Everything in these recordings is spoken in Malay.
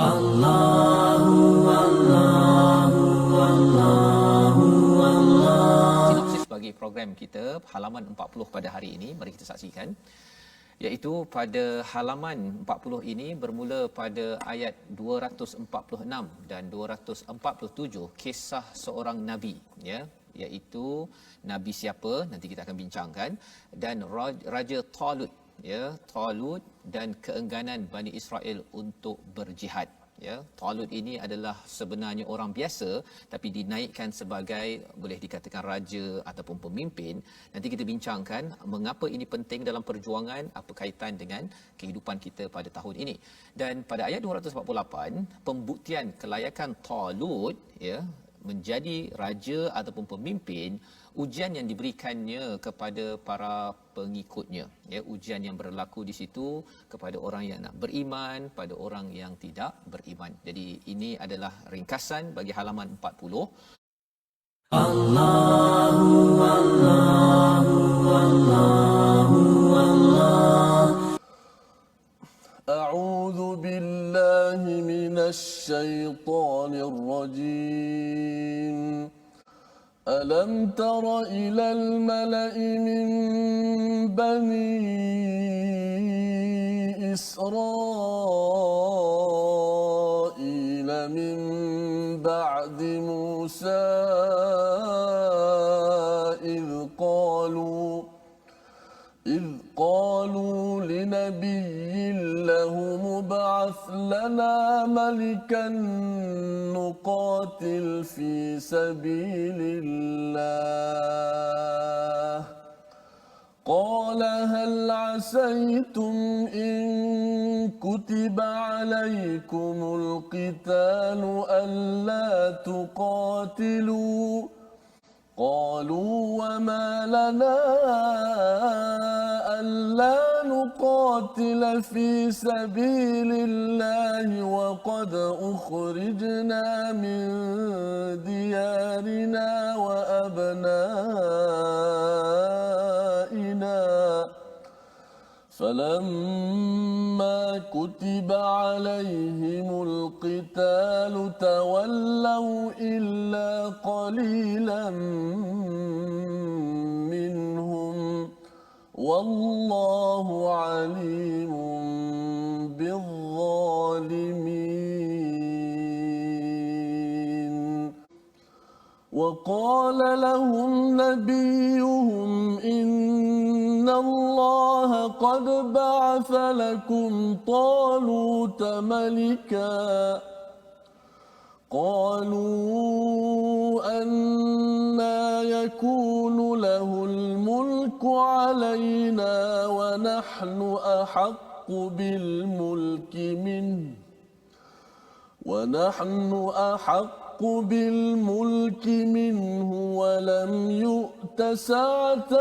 Allahu Allahu Allahu Allah. Sinopsis bagi program kita halaman 40 pada hari ini, mari kita saksikan. Iaitu pada halaman 40 ini bermula pada ayat 246 dan 247, kisah seorang nabi, ya, iaitu nabi siapa nanti kita akan bincangkan, dan Raja Talut, ya, Talut dan keengganan Bani Israel untuk berjihad. Ya, Talut ini adalah sebenarnya orang biasa tapi dinaikkan sebagai, boleh dikatakan, raja ataupun pemimpin. Nanti kita bincangkan mengapa ini penting dalam perjuangan, apa kaitan dengan kehidupan kita pada tahun ini. Dan pada ayat 248, pembuktian kelayakan Talut, ya, menjadi raja ataupun pemimpin, ujian yang diberikannya kepada para pengikutnya, ya, ujian yang berlaku di situ kepada orang yang nak beriman, pada orang yang tidak beriman. Jadi ini adalah ringkasan bagi halaman 40. Allahu Allahu Allahu Allah. A'udzu billahi minasy syaithanir rajim. ألم تر إلى الملأ من بني إسرائيل من بعد موسى إذ قالوا لنبي له مبعث لنا ملكا نقاتل في سبيل الله قال هل عسيتم إن كتب عليكم القتال ألا تقاتلوا قالوا وما لنا ألا نقاتل في سبيل الله وقد أخرجنا من ديارنا وأبنائنا فلما كتب عليهم القتال تولوا إلا قليلا منهم والله عليم بالظالمين وقال لهم نبيهم إن الله قد بعث لكم طالوت ملكا قالوا أنى يكون له الملك علينا ونحن أحق بالملك منه ولم يؤت سعة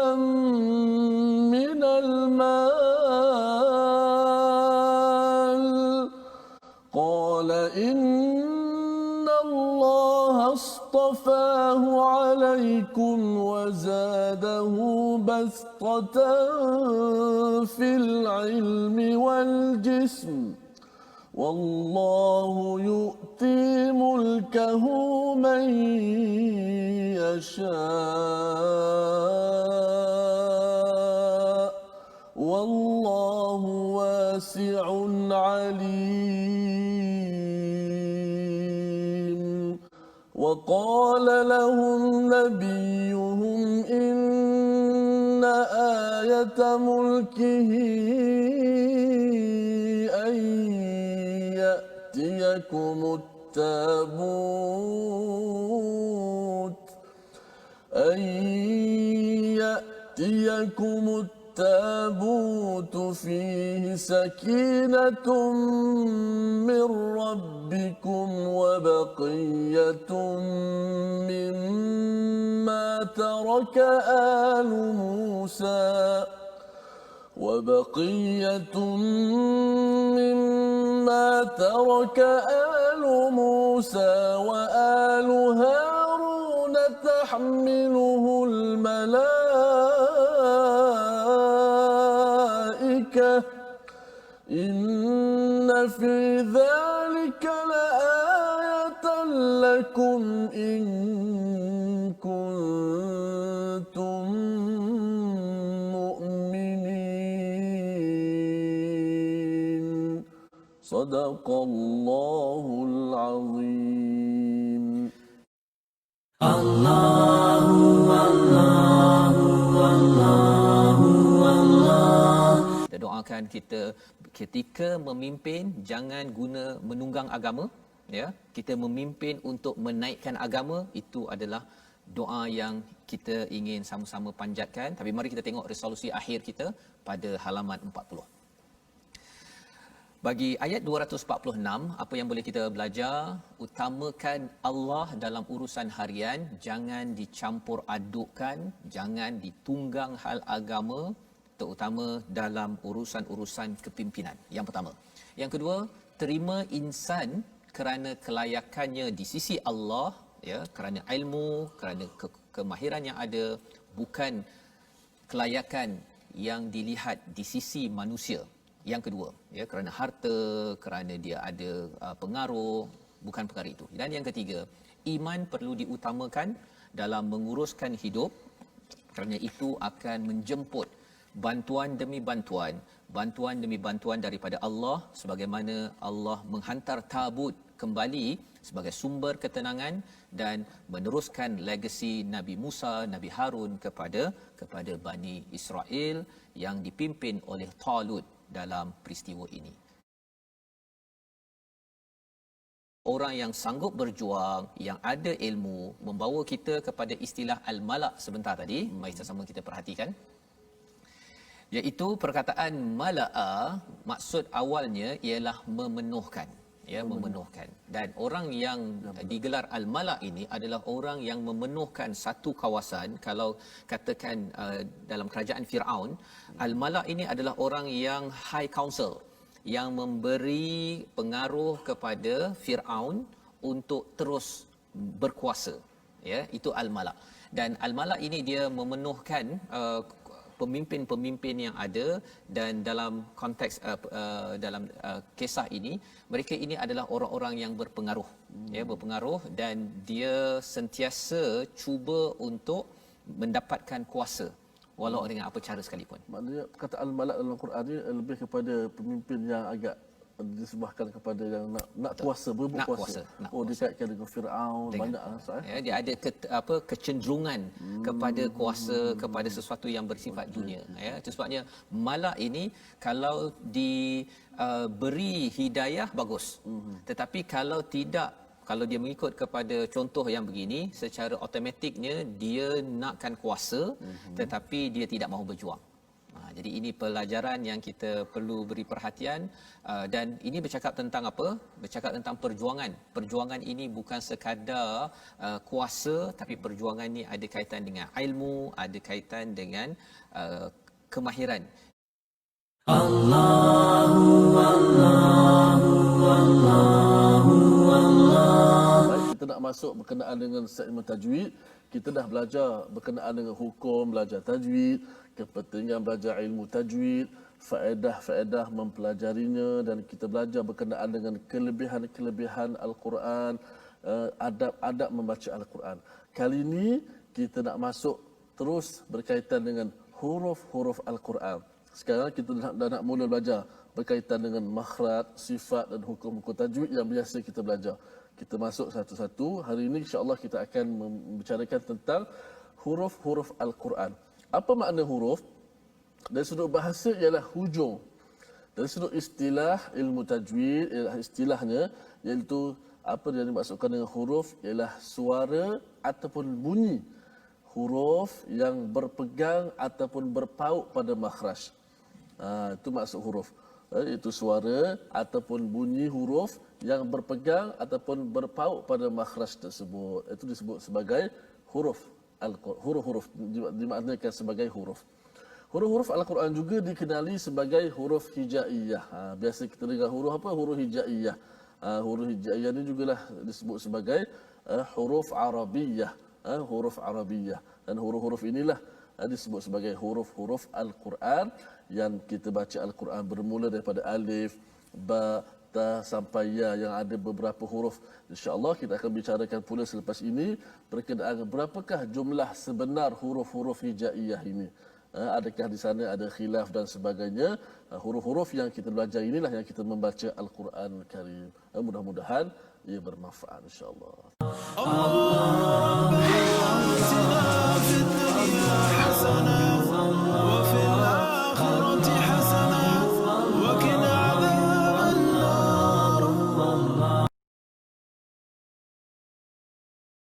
من المال قال إن الله اصطفاه عليكم وزاده بسطة في العلم والجسم والله يؤتي ملكه من يشاء والله واسع عليم وقال لهم نبيهم إن آية ملكه أن يأتيكم التابوت فيه سكينة من ربكم وبقية مما ترك آل موسى وآل هارون تحمله الملائكة إن في ذلك لآية لكم إن كنتم مؤمنين. صدق الله العظيم. Allahu Allahu Allahu Allah. Kita doakan kita ketika memimpin jangan guna menunggang agama, ya. Kita memimpin untuk menaikkan agama, itu adalah doa yang kita ingin sama-sama panjatkan. Tapi mari kita tengok resolusi akhir kita pada halaman 40. Bagi ayat 246, apa yang boleh kita belajar? Utamakan Allah dalam urusan harian, jangan dicampur adukkan, jangan ditunggang hal agama, terutama dalam urusan-urusan kepimpinan. Yang pertama. Yang kedua, terima insan kerana kelayakannya di sisi Allah, ya, kerana ilmu, kerana kemahiran yang ada, bukan kelayakan yang dilihat di sisi manusia. Yang kedua, ya, kerana harta, kerana dia ada pengaruh, bukan perkara itu. Dan yang ketiga, iman perlu diutamakan dalam menguruskan hidup, kerana itu akan menjemput bantuan demi bantuan, bantuan demi bantuan daripada Allah, sebagaimana Allah menghantar tabut kembali sebagai sumber ketenangan dan meneruskan legasi Nabi Musa, Nabi Harun kepada Bani Israel yang dipimpin oleh Talut dalam peristiwa ini. Orang yang sanggup berjuang, yang ada ilmu, membawa kita kepada istilah al-malak sebentar tadi. Mari sama-sama kita perhatikan. Iaitu perkataan mala'a, maksud awalnya ialah memenuhkan, ya, memenuhkan. Dan orang yang digelar al-malak ini adalah orang yang memenuhkan satu kawasan. Kalau katakan dalam kerajaan Firaun, al-malak ini adalah orang yang high council, yang memberi pengaruh kepada Firaun untuk terus berkuasa, ya, itu al-malak. Dan al-malak ini dia memenuhkan pemimpin-pemimpin yang ada, dan dalam konteks dalam kisah ini, mereka ini adalah orang-orang yang berpengaruh, ya, berpengaruh, dan dia sentiasa cuba untuk mendapatkan kuasa walau dengan apa cara sekalipun. Maknanya kata al-malak dalam Quran ni lebih kepada pemimpin yang agak disebahkan kepada yang nak kuasa, berebut Nak kuasa. nak Oh, dikaitkan dengan Firaun, banyak ya, dia ada kecenderungan kepada kuasa, kepada sesuatu yang bersifat dunia, ya. Itu sebabnya malak ini kalau diberi hidayah bagus. Tetapi kalau tidak, kalau dia mengikut kepada contoh yang begini, secara automatiknya dia nakkan kuasa, tetapi dia tidak mahu berjuang. Jadi ini pelajaran yang kita perlu beri perhatian, dan ini bercakap tentang apa? Bercakap tentang perjuangan. Perjuangan ini bukan sekadar kuasa, tapi perjuangan ini ada kaitan dengan ilmu, ada kaitan dengan kemahiran. Allahu Allahu Allahu Allah. Baik, kita nak masuk berkenaan dengan segmen tajwid. Kita dah belajar berkenaan dengan hukum belajar tajwid, kepentingan belajar ilmu tajwid, faedah-faedah mempelajarinya, dan kita belajar berkenaan dengan kelebihan-kelebihan Al-Quran, adab-adab membaca Al-Quran. Kali ini kita nak masuk terus berkaitan dengan huruf-huruf Al-Quran. Sekarang kita dah nak mula belajar berkaitan dengan makhraj, sifat dan hukum-hukum tajwid yang biasa kita belajar. Kita masuk satu-satu. Hari ini insya-Allah kita akan membicarakan tentang huruf-huruf Al-Quran. Apa makna huruf? Dari sudut bahasa ialah hujung. Dari sudut istilah ilmu tajwid, ialah istilahnya, iaitu apa yang dimaksudkan dengan huruf ialah suara ataupun bunyi huruf yang berpegang ataupun berpaut pada makhraj. Itu maksud huruf. Itu suara ataupun bunyi huruf yang berpegang ataupun berpaut pada makhraj tersebut. Itu disebut sebagai huruf. Huruf-huruf dimaknakan sebagai huruf. Huruf-huruf Al-Quran juga dikenali sebagai huruf hijaiyah. Biasa kita dengar huruf apa? Huruf hijaiyah. Huruf hijaiyah ini jugalah disebut sebagai huruf Arabiyah. Huruf Arabiyah. Dan huruf-huruf inilah disebut sebagai huruf-huruf Al-Quran yang kita baca Al-Quran bermula daripada alif, ba, ta sampai ya yang ada beberapa huruf. InsyaAllah kita akan bicarakan pula selepas ini berkenaan berapakah jumlah sebenar huruf-huruf hijaiyah ini. Adakah di sana ada khilaf dan sebagainya. Huruf-huruf yang kita belajar inilah yang kita membaca Al-Quran Karim. Mudah-mudahan ia bermanfaat insya-Allah. ربنا آتنا في الدنيا حسنة